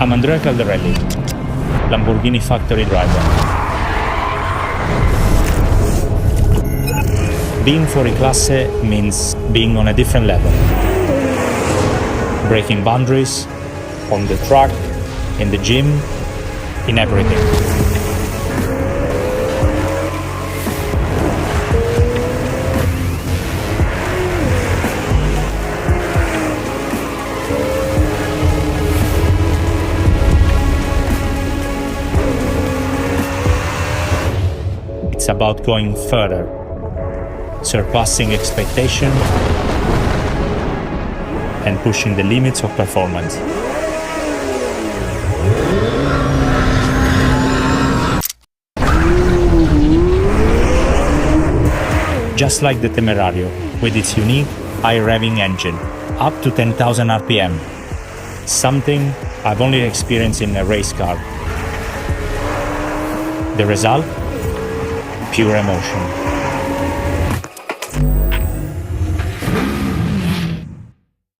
I'm Andrea Caldarelli, Lamborghini factory driver. Being fuori classe means being on a different level. Breaking boundaries, on the track, in the gym, in everything. It's about going further, surpassing expectation, and pushing the limits of performance. Just like the Temerario, with its unique high-revving engine, up to 10,000 RPM, something I've only experienced in a race car. The result? Pure emotion.